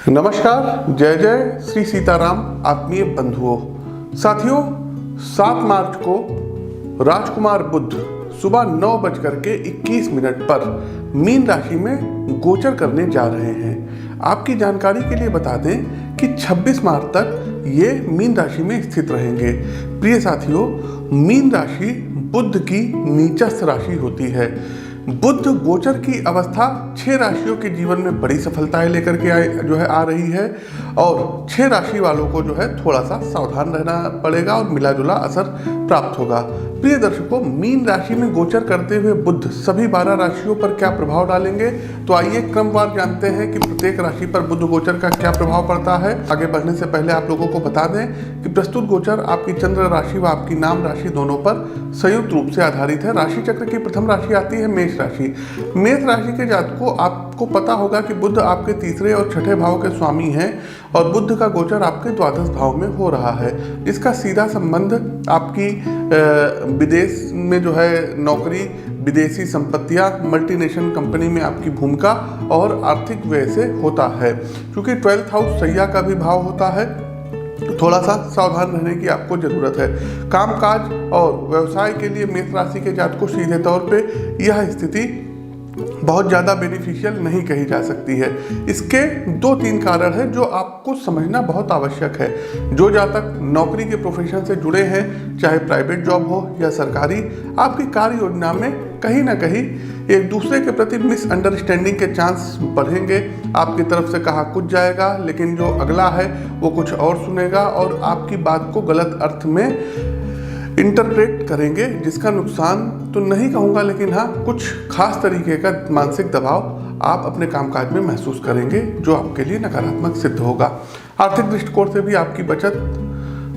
नमस्कार, जय जय श्री सीताराम आत्मीय बंधुओं। साथियों, 7 मार्च को राजकुमार बुध सुबह 9:21 पर मीन राशि में गोचर करने जा रहे हैं। आपकी जानकारी के लिए बता दें कि 26 मार्च तक ये मीन राशि में स्थित रहेंगे। प्रिय साथियों, मीन राशि बुध की नीचस्थ राशि होती है। बुध गोचर की अवस्था 6 राशियों के जीवन में बड़ी सफलताएं लेकर के आ रही है और 6 राशि वालों को थोड़ा सा सावधान रहना पड़ेगा और मिला जुला असर प्राप्त होगा। प्रिय दर्शकों, मीन राशि में गोचर करते हुए बुध सभी 12 राशियों पर क्या प्रभाव डालेंगे, तो आइए क्रमवार जानते हैं कि प्रत्येक राशि पर बुध गोचर का क्या प्रभाव पड़ता है। आगे बढ़ने से पहले आप लोगों को बता दें कि प्रस्तुत गोचर आपकी चंद्र राशि व आपकी नाम राशि दोनों पर संयुक्त रूप से आधारित है। राशि चक्र की प्रथम राशि आती है मेष राशि। मेष राशि के जातकों, आपको पता होगा कि बुध आपके तीसरे और छठे भाव के स्वामी हैं और बुध का गोचर आपके द्वादश भाव में हो रहा है। इसका सीधा संबंध आपकी विदेश में नौकरी, विदेशी संपत्तियां, मल्टीनेशनल कंपनी में आपकी भूमिका और आर्थिक व्यय से होता है। क्योंकि 12th हाउस सैया का भी भाव होता है, तो थोड़ा सा सावधान रहने की आपको जरूरत है। कामकाज और व्यवसाय के लिए मेष राशि के जातकों सीधे तौर पे यह स्थिति बहुत ज़्यादा बेनिफिशियल नहीं कही जा सकती है। इसके 2-3 कारण हैं जो आपको समझना बहुत आवश्यक है। जो जातक नौकरी के प्रोफेशन से जुड़े हैं, चाहे प्राइवेट जॉब हो या सरकारी, आपकी कार्य योजना में कहीं ना कहीं एक दूसरे के प्रति मिसअंडरस्टैंडिंग के चांस बढ़ेंगे। आपकी तरफ से कहा कुछ जाएगा, लेकिन जो अगला है वो कुछ और सुनेगा और आपकी बात को गलत अर्थ में इंटरप्रेट करेंगे, जिसका नुकसान तो नहीं कहूँगा, लेकिन हाँ, कुछ खास तरीके का मानसिक दबाव आप अपने कामकाज में महसूस करेंगे जो आपके लिए नकारात्मक सिद्ध होगा। आर्थिक दृष्टिकोण से भी आपकी बचत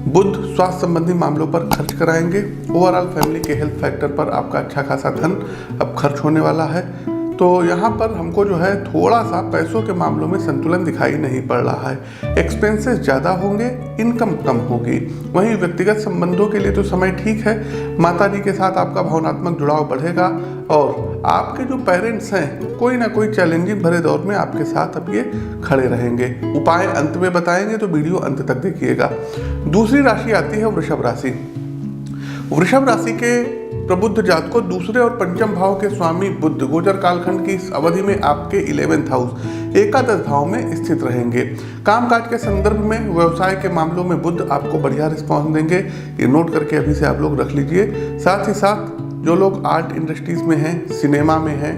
बुध स्वास्थ्य संबंधी मामलों पर खर्च कराएंगे। ओवरऑल फैमिली के हेल्थ फैक्टर पर आपका अच्छा खासा धन अब खर्च होने वाला है। तो यहाँ पर हमको थोड़ा सा पैसों के मामलों में संतुलन दिखाई नहीं पड़ रहा है। एक्सपेंसेस ज़्यादा होंगे, इनकम कम होगी। वहीं व्यक्तिगत संबंधों के लिए तो समय ठीक है। माता जी के साथ आपका भावनात्मक जुड़ाव बढ़ेगा और आपके जो पेरेंट्स हैं, कोई ना कोई चैलेंजिंग भरे दौर में आपके साथ अब ये खड़े रहेंगे। उपाय अंत में बताएंगे, तो वीडियो अंत तक देखिएगा। दूसरी राशि आती है वृषभ राशि। वृषभ राशि के प्रबुद्ध जातकों, दूसरे और पंचम भाव के स्वामी बुध गोचर कालखंड की इस अवधि में आपके 11th हाउस एकादश भाव में स्थित रहेंगे। कामकाज के संदर्भ में, व्यवसाय के मामलों में बुध आपको बढ़िया रिस्पॉन्स देंगे। ये नोट करके अभी से आप लोग रख लीजिए। साथ ही साथ जो लोग आर्ट इंडस्ट्रीज में हैं, सिनेमा में हैं,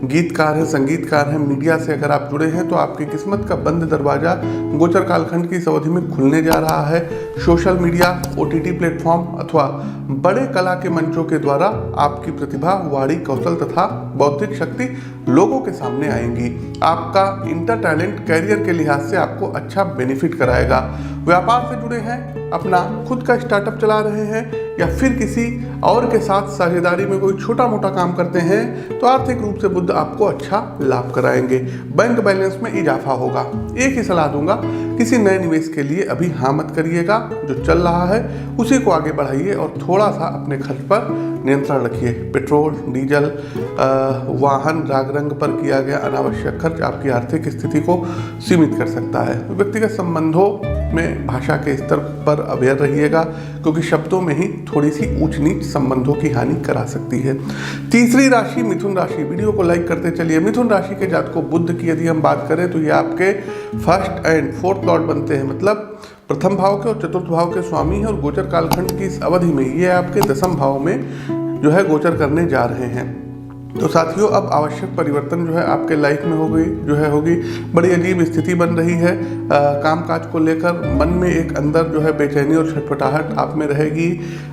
गीतकार हैं, संगीतकार हैं, मीडिया से अगर आप जुड़े हैं, तो आपकी किस्मत का बंद दरवाजा गोचर कालखंड की इस अवधि में खुलने जा रहा है। सोशल मीडिया, OTT प्लेटफॉर्म अथवा बड़े कला के मंचों के द्वारा आपकी प्रतिभा, वाणी कौशल तथा बौद्धिक शक्ति लोगों के सामने आएंगी। आपका इंटर टैलेंट कैरियर के लिहाज से आपको अच्छा बेनिफिट कराएगा। व्यापार से जुड़े हैं, अपना खुद का स्टार्टअप चला रहे हैं या फिर किसी और के साथ साझेदारी में कोई छोटा मोटा काम करते हैं, तो आर्थिक रूप से बुध आपको अच्छा लाभ कराएंगे। बैंक बैलेंस में इजाफा होगा। एक ही सलाह दूंगा, किसी नए निवेश के लिए अभी हाँ मत करिएगा। जो चल रहा है उसी को आगे बढ़ाइए और थोड़ा सा अपने खर्च पर नियंत्रण रखिए। पेट्रोल, डीजल, वाहन, राग रंग पर किया गया अनावश्यक खर्च आपकी आर्थिक स्थिति को सीमित कर सकता है। व्यक्तिगत संबंधों में भाषा के स्तर पर अवेयर रहिएगा, क्योंकि शब्दों में ही थोड़ी सी ऊंच नीच संबंधों की हानि करा सकती है। तीसरी राशि मिथुन राशि। वीडियो को लाइक करते चलिए। मिथुन राशि के जातकों, बुध की यदि हम बात करें तो ये आपके 1st एंड 4th लॉर्ड बनते हैं, मतलब प्रथम भाव के और चतुर्थ भाव के स्वामी हैं। और गोचर कालखंड की इस अवधि में ये आपके 10th भाव में गोचर करने जा रहे हैं। तो साथियों, अब आवश्यक परिवर्तन आपके लाइफ में होगी। बड़ी अजीब स्थिति बन रही है। कामकाज को लेकर मन में एक अंदर बेचैनी और छटपटाहट आप में रहेगी।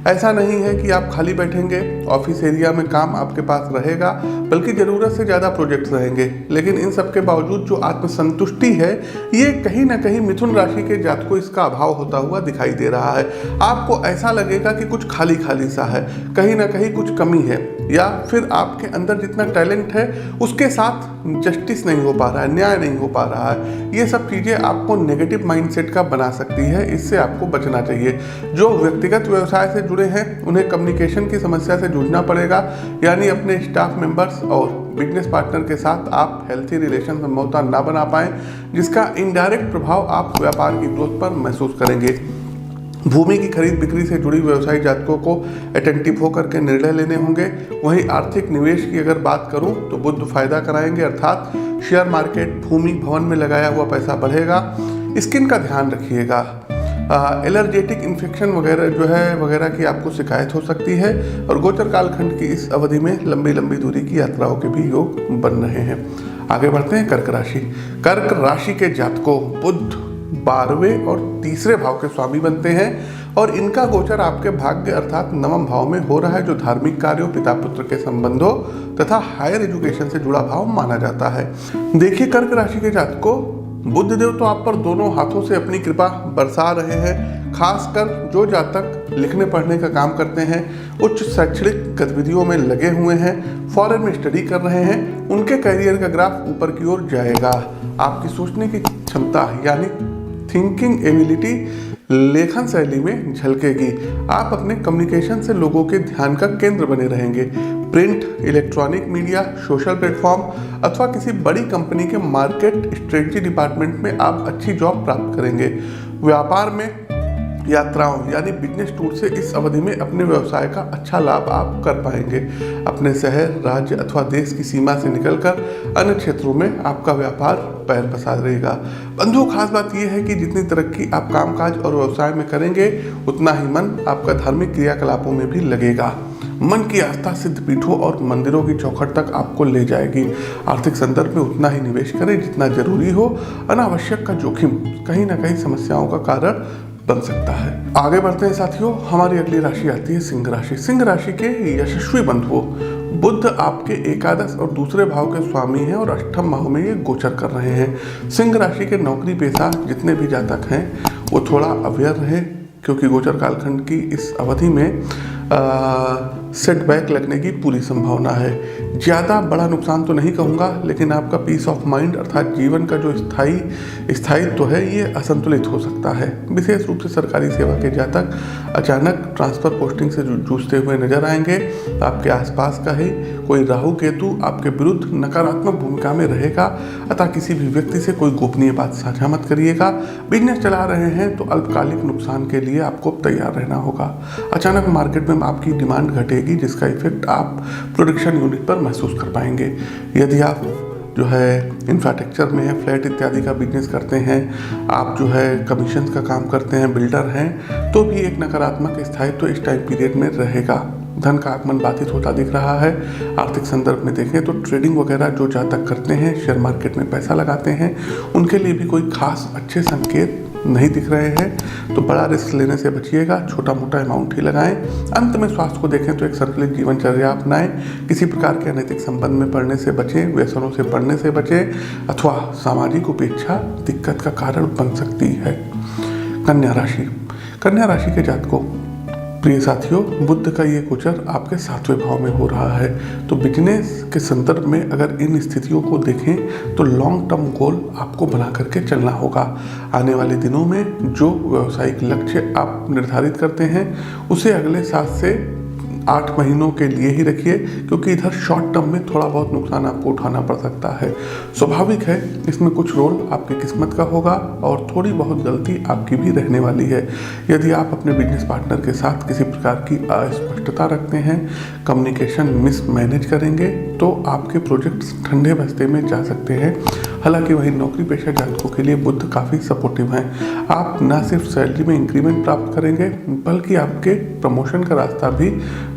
ऐसा नहीं है कि आप खाली बैठेंगे, ऑफिस एरिया में काम आपके पास रहेगा, बल्कि ज़रूरत से ज़्यादा प्रोजेक्ट्स रहेंगे। लेकिन इन सब के बावजूद जो आत्मसंतुष्टि है, ये कहीं ना कहीं मिथुन राशि के जातकों इसका अभाव होता हुआ दिखाई दे रहा है। आपको ऐसा लगेगा कि कुछ खाली खाली सा है, कहीं ना कहीं कुछ कमी है। या फिर आपके अंदर जितना टैलेंट है उसके साथ जस्टिस नहीं हो पा रहा है, न्याय नहीं हो पा रहा है। ये सब चीज़ें आपको नेगेटिव माइंडसेट का बना सकती है, इससे आपको बचना चाहिए। जो व्यक्तिगत व्यवसाय से जुड़े हैं उन्हें कम्युनिकेशन की समस्या से जूझना पड़ेगा, यानी अपने स्टाफ मेंबर्स और बिजनेस पार्टनर के साथ आप हेल्थी रिलेशन संभवतः ना बना पाएं, जिसका इनडायरेक्ट प्रभाव आप व्यापार की ग्रोथ पर महसूस करेंगे। भूमि की खरीद बिक्री से जुड़ी व्यवसायी जातकों को अटेंटिव होकर के निर्णय लेने होंगे। वहीं आर्थिक निवेश की अगर बात करूं तो बुध फायदा कराएंगे, अर्थात शेयर मार्केट, भूमि, भवन में लगाया हुआ पैसा बढ़ेगा। स्किन का ध्यान रखिएगा। एलर्जेटिक इन्फेक्शन वगैरह की आपको शिकायत हो सकती है। और गोचर कालखंड की इस अवधि में लंबी लंबी दूरी की यात्राओं के भी योग बन रहे हैं। आगे बढ़ते हैं कर्क राशि। कर्क राशि के जातकों बुध 12वें और तीसरे भाव के स्वामी बनते हैं और इनका गोचर आपके भाग्य अर्थात नवम भाव में हो रहा है, जो धार्मिक कार्यों, पिता पुत्र के संबंधों तथा हायर एजुकेशन से जुड़ा भाव माना जाता है। देखिए कर्क राशि के जातकों, बुध देव तो आप पर दोनों हाथों से अपनी कृपा बरसा रहे हैं। खासकर जो जातक लिखने पढ़ने का काम करते हैं, उच्च शैक्षणिक गतिविधियों में लगे हुए हैं, फॉरेन में स्टडी कर रहे हैं, उनके करियर का ग्राफ ऊपर की ओर जाएगा। आपकी सोचने की क्षमता यानी थिंकिंग एबिलिटी लेखन शैली में झलकेगी। आप अपने कम्युनिकेशन से लोगों के ध्यान का केंद्र बने रहेंगे। Print, electronic media, social platform अथवा किसी बड़ी कंपनी के मार्केट स्ट्रेटजी डिपार्टमेंट में आप अच्छी जॉब प्राप्त करेंगे। व्यापार में यात्राओं यानी बिजनेस टूर से इस अवधि में अपने व्यवसाय का अच्छा लाभ आप कर पाएंगे। अपने शहर, राज्य अथवा देश की सीमा से निकलकर अन्य क्षेत्रों में आपका व्यापार पैर पसार रहेगा। बंधुओं, खास बात यह है कि जितनी तरक्की आप कामकाज और व्यवसाय में करेंगे, उतना ही मन आपका धार्मिक क्रियाकलापों में भी लगेगा। मन की आस्था सिद्ध पीठों और मंदिरों की चौखट तक आपको ले जाएगी। आर्थिक संदर्भ में उतना ही निवेश करें जितना जरूरी हो। अनावश्यक का जोखिम कहीं ना कहीं समस्याओं का कारण बन सकता है। आगे बढ़ते हैं साथियों, हमारी अगली राशि आती है सिंह राशि। सिंह राशि के यशस्वी बंधुओं, बुध आपके एकादश और दूसरे भाव के स्वामी हैं और अष्टम भाव में ये गोचर कर रहे हैं। सिंह राशि के नौकरी पेशा जितने भी जातक हैं वो थोड़ा अवेयर रहे, क्योंकि गोचर कालखंड की इस अवधि में सेटबैक लगने की पूरी संभावना है। ज़्यादा बड़ा नुकसान तो नहीं कहूँगा, लेकिन आपका पीस ऑफ माइंड अर्थात जीवन का जो स्थायित्व है ये असंतुलित हो सकता है। विशेष रूप से सरकारी सेवा के जातक अचानक ट्रांसफर पोस्टिंग से जूझते हुए नजर आएंगे। आपके आसपास का ही कोई राहु केतु आपके विरुद्ध नकारात्मक भूमिका में रहेगा, अतः किसी भी व्यक्ति से कोई गोपनीय बात साझा मत करिएगा। बिजनेस चला रहे हैं तो अल्पकालिक नुकसान के लिए आपको तैयार रहना होगा। अचानक मार्केट में आपकी डिमांड घटेगी, जिसका इफेक्ट आप प्रोडक्शन यूनिट पर महसूस कर पाएंगे। यदि आप जो है इंफ्रास्ट्रक्चर में है, फ्लैट इत्यादि का बिजनेस करते हैं, आप जो है कमीशन का काम करते हैं, बिल्डर हैं, तो भी एक नकारात्मक स्थायित्व इस टाइम पीरियड में रहेगा। धन का आगमन बाधित होता दिख रहा है। आर्थिक संदर्भ में देखें तो ट्रेडिंग वगैरह जो जातक करते हैं, शेयर मार्केट में पैसा लगाते हैं, उनके लिए भी कोई खास अच्छे संकेत नहीं दिख रहे हैं। तो बड़ा रिस्क लेने से बचिएगा, छोटा मोटा अमाउंट ही लगाएं। अंत में स्वास्थ्य को देखें तो एक संतुलित जीवनचर्या अपनाएं। किसी प्रकार के अनैतिक संबंध में पड़ने से बचें, व्यसनों से पड़ने से बचें, अथवा सामाजिक उपेक्षा दिक्कत का कारण बन सकती है। कन्या राशि। कन्या राशि के जातकों, प्रिय साथियों, बुध का ये गोचर आपके 7वें भाव में हो रहा है। तो बिजनेस के संदर्भ में अगर इन स्थितियों को देखें तो लॉन्ग टर्म गोल आपको बना करके चलना होगा। आने वाले दिनों में जो व्यावसायिक लक्ष्य आप निर्धारित करते हैं उसे अगले 7 से 8 महीनों के लिए ही रखिए, क्योंकि इधर शॉर्ट टर्म में थोड़ा बहुत नुकसान आपको उठाना पड़ सकता है। स्वाभाविक है, इसमें कुछ रोल आपकी किस्मत का होगा और थोड़ी बहुत गलती आपकी भी रहने वाली है। यदि आप अपने बिजनेस पार्टनर के साथ किसी प्रकार की अस्पष्टता रखते हैं, कम्युनिकेशन मिसमैनेज करेंगे, तो आपके प्रोजेक्ट्स ठंडे बस्ते में जा सकते हैं। हालांकि वही नौकरी पेशा जातकों के लिए बुध काफ़ी सपोर्टिव हैं। आप न सिर्फ सैलरी में इंक्रीमेंट प्राप्त करेंगे, बल्कि आपके प्रमोशन का रास्ता भी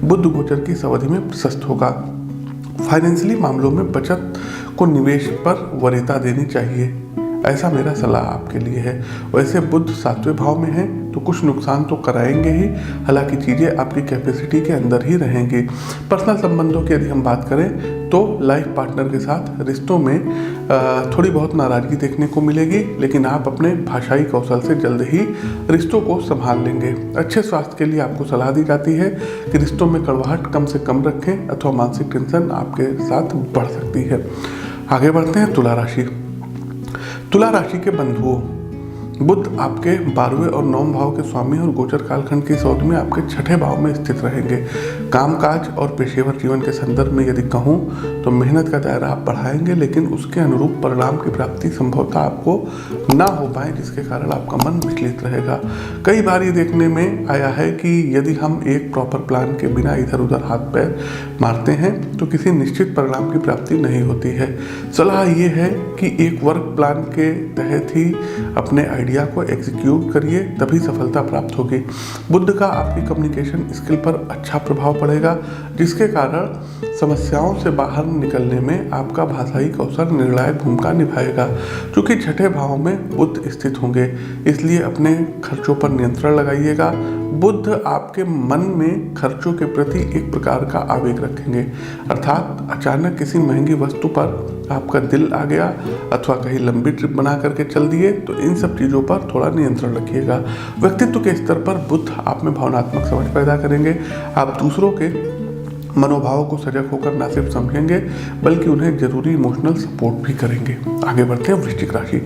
बुध गोचर की इस अवधि में प्रशस्त होगा। फाइनेंशियली मामलों में बचत को निवेश पर वरीयता देनी चाहिए। ऐसा मेरा सलाह आपके लिए है। वैसे बुध 7वें भाव में है तो कुछ नुकसान तो कराएंगे ही, हालांकि चीज़ें आपकी कैपेसिटी के अंदर ही रहेंगी। पर्सनल संबंधों की यदि हम बात करें तो लाइफ पार्टनर के साथ रिश्तों में थोड़ी बहुत नाराज़गी देखने को मिलेगी, लेकिन आप अपने भाषाई कौशल से जल्द ही रिश्तों को संभाल लेंगे। अच्छे स्वास्थ्य के लिए आपको सलाह दी जाती है कि रिश्तों में कड़वाहट कम से कम रखें, अथवा मानसिक टेंशन आपके साथ बढ़ सकती है। आगे बढ़ते हैं तुला राशि। तुला राशि के बंधुओं, बुध आपके 12वें और 9वें भाव के स्वामी और गोचर कालखंड की इस अवधि में आपके 6ठे भाव में स्थित रहेंगे। कामकाज और पेशेवर जीवन के संदर्भ में यदि कहूँ तो मेहनत का दायरा आप बढ़ाएंगे, लेकिन उसके अनुरूप परिणाम की प्राप्ति संभवतः आपको ना हो पाए, जिसके कारण आपका मन विचलित रहेगा। कई बार ये देखने में आया है कि यदि हम एक प्रॉपर प्लान के बिना इधर उधर हाथ पैर मारते हैं तो किसी निश्चित परिणाम की प्राप्ति नहीं होती है। सलाह ये है कि एक वर्क प्लान के तहत ही अपने आइडिया को एग्जीक्यूट करिए, तभी सफलता प्राप्त होगी। बुध का आपकी कम्युनिकेशन स्किल पर अच्छा प्रभाव पड़ेगा, जिसके कारण समस्याओं से बाहर निकलने में आपका भाषाई कौशल निर्णायक भूमिका निभाएगा। क्योंकि 6ठे भाव में बुध स्थित होंगे, इसलिए अपने खर्चों पर नियंत्रण लगाइएगा। बुध आपके मन में खर्चों के प्रति एक प्रकार का आवेग रखेंगे, अर्थात अचानक किसी महंगी वस्तु पर आपका दिल आ गया अथवा कहीं लंबी ट्रिप बना करके चल दिए, तो इन सब चीज़ों पर थोड़ा नियंत्रण रखिएगा। व्यक्तित्व के स्तर पर बुध आप में भावनात्मक समझ पैदा करेंगे। आप दूसरों के मनोभावों को सजग होकर न सिर्फ समझेंगे बल्कि उन्हें जरूरी इमोशनल सपोर्ट भी करेंगे। आगे बढ़ते हैं वृश्चिक राशि।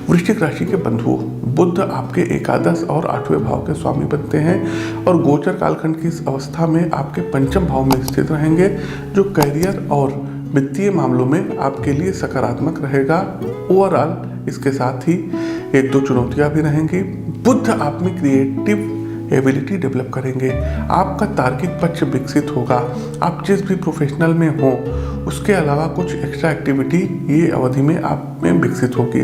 वृश्चिक राशि के बंधुओं, बुध आपके एकादश और 8वें भाव के स्वामी बनते हैं और गोचर कालखंड की इस अवस्था में आपके 5म भाव में स्थित रहेंगे, जो कैरियर और वित्तीय मामलों में आपके लिए सकारात्मक रहेगा। ओवरऑल इसके साथ ही 1-2 चुनौतियां भी रहेंगी। बुध आप में क्रिएटिव एबिलिटी डेवलप करेंगे, आपका तार्किक पक्ष विकसित होगा। आप जिस भी प्रोफेशनल में हो उसके अलावा कुछ एक्स्ट्रा एक्टिविटी ये अवधि में आप में विकसित होगी।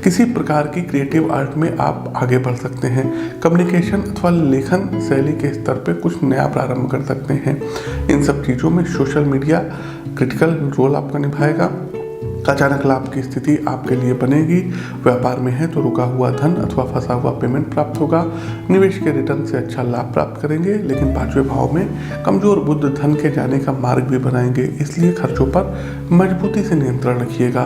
किसी प्रकार की क्रिएटिव आर्ट में आप आगे बढ़ सकते हैं। कम्युनिकेशन अथवा लेखन शैली के स्तर पे कुछ नया प्रारंभ कर सकते हैं। इन सब चीज़ों में सोशल मीडिया क्रिटिकल रोल आपका निभाएगा। अचानक लाभ की स्थिति आपके लिए बनेगी। व्यापार में है तो रुका हुआ धन अथवा फंसा हुआ पेमेंट प्राप्त होगा। निवेश के रिटर्न से अच्छा लाभ प्राप्त करेंगे, लेकिन 5वें भाव में कमजोर बुध धन के जाने का मार्ग भी बनाएंगे, इसलिए खर्चों पर मजबूती से नियंत्रण रखिएगा।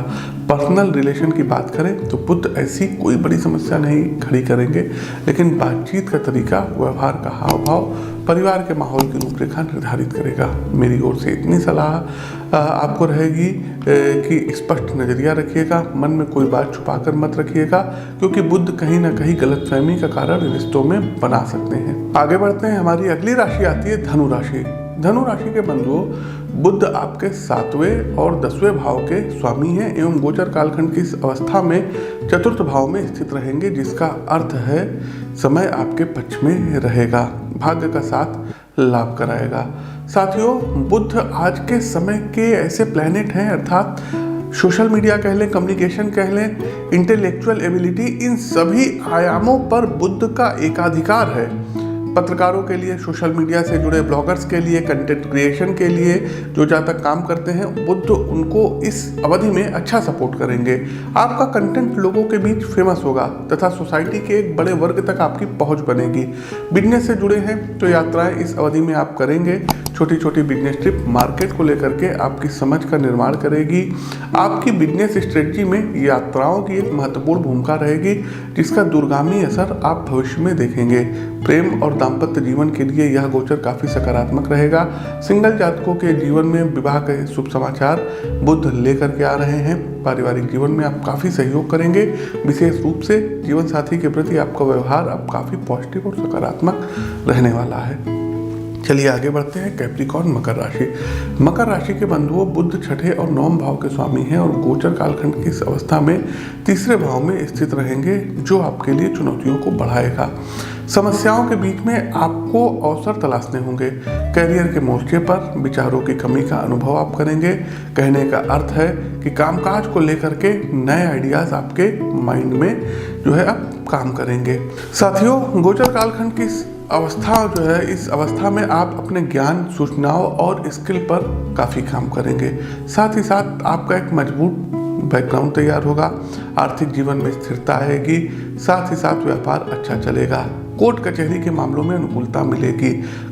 पर्सनल रिलेशन की बात करें तो बुध ऐसी कोई बड़ी समस्या नहीं खड़ी करेंगे, लेकिन बातचीत का तरीका, व्यवहार का हाव भाव परिवार के माहौल की रूपरेखा निर्धारित करेगा। मेरी ओर से इतनी सलाह आपको रहेगी कि स्पष्ट नजरिया रखिएगा, मन में कोई बात छुपाकर मत रखिएगा, क्योंकि बुध कहीं ना कहीं गलतफहमी का कारण रिश्तों में बना सकते हैं। आगे बढ़ते हैं, हमारी अगली राशि आती है धनु राशि। धनु राशि के बंधुओं, बुध आपके 7वें और 10वें भाव के स्वामी हैं एवं गोचर कालखंड की इस अवस्था में 4th भाव में स्थित रहेंगे, जिसका अर्थ है समय आपके पक्ष में रहेगा, भाग्य का साथ लाभ कराएगा। साथियों, बुध आज के समय के ऐसे प्लैनेट हैं, अर्थात सोशल मीडिया कह लें, कम्युनिकेशन कह लें, इंटेलेक्चुअल एबिलिटी, इन सभी आयामों पर बुध का एकाधिकार है। पत्रकारों के लिए, सोशल मीडिया से जुड़े ब्लॉगर्स के लिए, कंटेंट क्रिएशन के लिए जो जहाँ तक काम करते हैं, बुध उनको इस अवधि में अच्छा सपोर्ट करेंगे। आपका कंटेंट लोगों के बीच फेमस होगा तथा सोसाइटी के एक बड़े वर्ग तक आपकी पहुंच बनेगी। बिजनेस से जुड़े हैं तो यात्राएं इस अवधि में आप करेंगे। छोटी छोटी बिजनेस ट्रिप मार्केट को लेकर के आपकी समझ का निर्माण करेगी। आपकी बिजनेस स्ट्रेटजी में यात्राओं की एक महत्वपूर्ण भूमिका रहेगी, जिसका दूरगामी असर आप भविष्य में देखेंगे। प्रेम और दाम्पत्य जीवन के लिए यह गोचर काफी सकारात्मक रहेगा। सिंगल जातकों के जीवन में विवाह के शुभ समाचार बुध लेकर के आ रहे हैं। पारिवारिक जीवन में आप काफी सहयोग करेंगे। विशेष रूप से जीवन साथी के प्रति आपका व्यवहार अब काफी पॉजिटिव और सकारात्मक रहने वाला है। चलिए आगे बढ़ते हैं, कैप्रिकॉर्न मकर राशि। मकर राशि के बंधुओं, बुध 6ठे और 9वें भाव के स्वामी हैं और गोचर कालखंड की इस अवस्था में 3रे भाव में स्थित रहेंगे, जो आपके लिए चुनौतियों को बढ़ाएगा। समस्याओं के बीच में आपको अवसर तलाशने होंगे। करियर के मोर्चे पर विचारों की कमी का अनुभव आप करेंगे। कहने का अर्थ है कि कामकाज को लेकर के नए आइडियाज आपके माइंड में जो है आप काम करेंगे। साथियों, गोचर कालखंड की अवस्था जो है, इस अवस्था में आप अपने ज्ञान, सूचनाओं और स्किल पर काफ़ी काम करेंगे। साथ ही साथ आपका एक मजबूत बैकग्राउंड तैयार होगा, आर्थिक जीवन में स्थिरता आएगी, साथ ही साथ व्यापार अच्छा चलेगा। कोर्ट कचहरी के मामलों में अनुकूलता मिलेगी।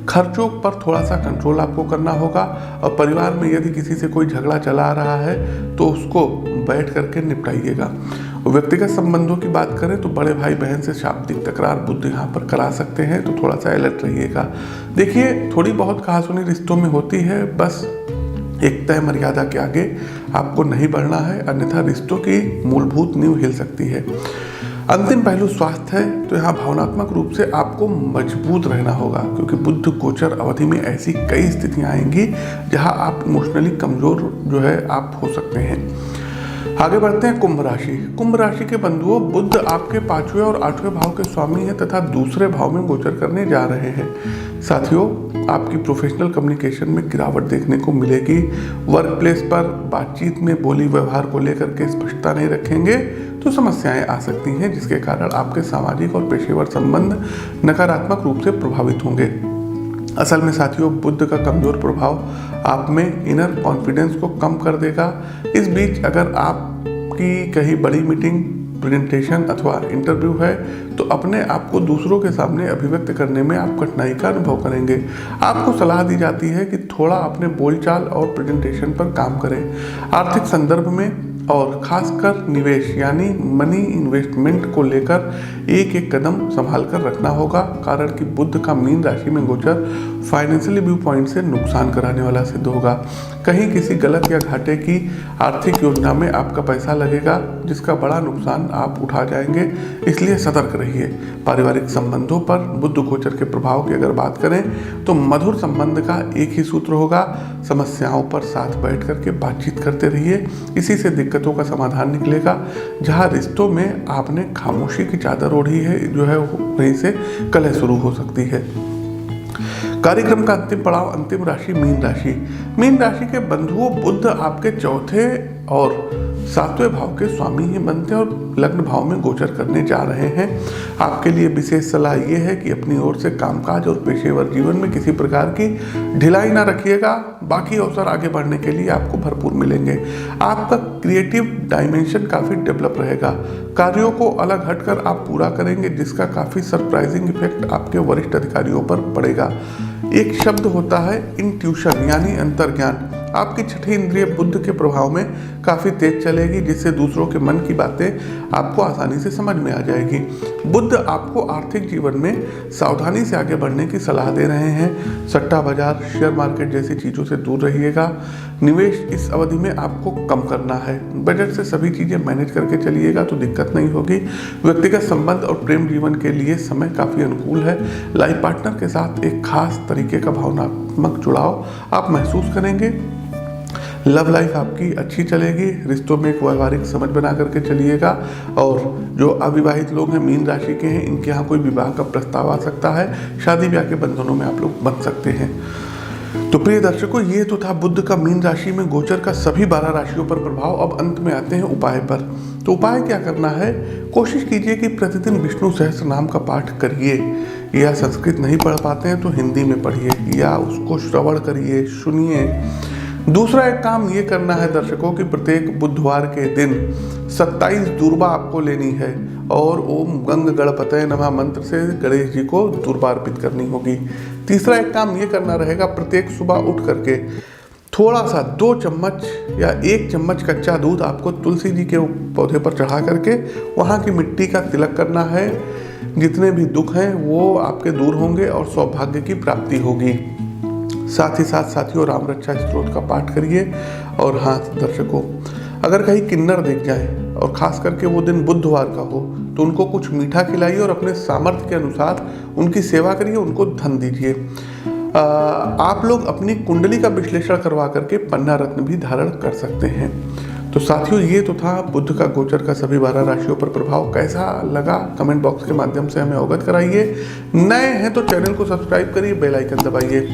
खर्चों पर थोड़ा सा कंट्रोल आपको करना होगा और परिवार में यदि किसी से कोई झगड़ा चला आ रहा है तो उसको बैठ करके निपटाइएगा। व्यक्तिगत संबंधों की बात करें तो बड़े भाई बहन से शाब्दिक तकरार बुध यहाँ पर करा सकते हैं, तो थोड़ा सा अलर्ट रहिएगा। देखिए, थोड़ी बहुत कहासुनी रिश्तों में होती है, बस एक तय मर्यादा के आगे आपको नहीं बढ़ना है, अन्यथा रिश्तों की मूलभूत नींव हिल सकती है। अंतिम पहलू स्वास्थ्य है, तो यहाँ भावनात्मक रूप से आपको मजबूत रहना होगा, क्योंकि बुध गोचर अवधि में ऐसी कई स्थितियां आएंगी जहां आप इमोशनली कमजोर जो है आप हो सकते हैं। आगे बढ़ते हैं कुंभ राशि। कुंभ राशि के बंधुओं, बुध आपके 5वें और 8वें भाव के स्वामी हैं तथा दूसरे भाव में गोचर करने जा रहे हैं। साथियों, आपकी प्रोफेशनल कम्युनिकेशन में गिरावट देखने को मिलेगी। वर्क प्लेस पर बातचीत में बोली व्यवहार को लेकर के स्पष्टता नहीं रखेंगे तो समस्याएं आ सकती हैं, जिसके कारण आपके सामाजिक और पेशेवर संबंध नकारात्मक रूप से प्रभावित होंगे। असल में साथियों, बुध का कमजोर प्रभाव आप में इनर कॉन्फिडेंस को कम कर देगा। इस बीच अगर आपकी कहीं बड़ी मीटिंग, प्रेजेंटेशन अथवा इंटरव्यू है तो अपने आप को दूसरों के सामने अभिव्यक्त करने में आप कठिनाई का अनुभव करेंगे। आपको सलाह दी जाती है कि थोड़ा अपने बोलचाल और प्रेजेंटेशन पर काम करें। आर्थिक संदर्भ में और खासकर निवेश यानी मनी इन्वेस्टमेंट को लेकर एक एक कदम संभाल कर रखना होगा, कारण कि बुध का मीन राशि में गोचर फाइनेंशियली व्यू पॉइंट से नुकसान कराने वाला सिद्ध होगा। कहीं किसी गलत या घाटे की आर्थिक योजना में आपका पैसा लगेगा, जिसका बड़ा नुकसान आप उठा जाएंगे, इसलिए सतर्क रहिए। पारिवारिक संबंधों पर बुध गोचर के प्रभाव की अगर बात करें तो मधुर संबंध का एक ही सूत्र होगा, समस्याओं पर साथ बैठ करके बातचीत करते रहिए, इसी से दिक्कतों का समाधान निकलेगा। जहां रिश्तों में आपने खामोशी की चादर ओढ़ी है जो है वहीं से कलह शुरू हो सकती है। कार्यक्रम का अंतिम पड़ाव, अंतिम राशि मीन राशि। मीन राशि के बंधुओं, बुध आपके 4थे और 7वें भाव के स्वामी ही बनते हैं और लग्न भाव में गोचर करने जा रहे हैं। आपके लिए विशेष सलाह ये है कि अपनी ओर से कामकाज और पेशेवर जीवन में किसी प्रकार की ढिलाई ना रखिएगा। बाकी अवसर आगे बढ़ने के लिए आपको भरपूर मिलेंगे। आपका क्रिएटिव डायमेंशन काफ़ी डेवलप रहेगा। कार्यों को अलग हटकर आप पूरा करेंगे, जिसका काफ़ी सरप्राइजिंग इफेक्ट आपके वरिष्ठ अधिकारियों पर पड़ेगा। एक शब्द होता है इंट्यूशन यानी अंतर्ज्ञान। आपकी छठी इंद्रिय बुध के प्रभाव में काफ़ी तेज चलेगी, जिससे दूसरों के मन की बातें आपको आसानी से समझ में आ जाएगी। बुध आपको आर्थिक जीवन में सावधानी से आगे बढ़ने की सलाह दे रहे हैं। सट्टा बाजार, शेयर मार्केट जैसी चीज़ों से दूर रहिएगा। निवेश इस अवधि में आपको कम करना है। बजट से सभी चीज़ें मैनेज करके चलिएगा तो दिक्कत नहीं होगी। व्यक्तिगत संबंध और प्रेम जीवन के लिए समय काफ़ी अनुकूल है। लाइफ पार्टनर के साथ एक खास तरीके का भावनात्मक जुड़ाव आप महसूस करेंगे। लव लाइफ आपकी अच्छी चलेगी। रिश्तों में एक व्यवहारिक समझ बना करके चलिएगा। और जो अविवाहित लोग हैं, मीन राशि के हैं, इनके यहाँ कोई विवाह का प्रस्ताव आ सकता है। शादी ब्याह के बंधनों में आप लोग बन सकते हैं। तो प्रिय दर्शकों, ये तो था बुध का मीन राशि में गोचर का सभी 12 राशियों पर प्रभाव। अब अंत में आते हैं उपाय पर। तो उपाय क्या करना है? कोशिश कीजिए कि प्रतिदिन विष्णु सहस्त्र नाम का पाठ करिए, या संस्कृत नहीं पढ़ पाते हैं तो हिंदी में पढ़िए या उसको श्रवण करिए, सुनिए। दूसरा एक काम ये करना है दर्शकों कि प्रत्येक बुधवार के दिन 27 दूर्बा आपको लेनी है और ओम गंग गणपतये नमः मंत्र से गणेश जी को दूर्बा अर्पित करनी होगी। तीसरा एक काम ये करना रहेगा, प्रत्येक सुबह उठ करके थोड़ा सा 2 चम्मच या 1 चम्मच कच्चा दूध आपको तुलसी जी के पौधे पर चढ़ा करके वहाँ की मिट्टी का तिलक करना है। जितने भी दुख हैं वो आपके दूर होंगे और सौभाग्य की प्राप्ति होगी। साथ ही साथ साथियों, राम रक्षा स्तोत्र का पाठ करिए। और हाँ दर्शकों, अगर कहीं किन्नर दिख जाए और खास करके वो दिन बुधवार का हो तो उनको कुछ मीठा खिलाइए और अपने सामर्थ्य के अनुसार उनकी सेवा करिए, उनको धन दीजिए। आप लोग अपनी कुंडली का विश्लेषण करवा करके पन्ना रत्न भी धारण कर सकते हैं। तो साथियों, ये तो था बुध का गोचर का सभी 12 राशियों पर प्रभाव। कैसा लगा कमेंट बॉक्स के माध्यम से हमें अवगत कराइए। नए हैं तो चैनल को सब्सक्राइब करिए, बेल आइकन दबाइए।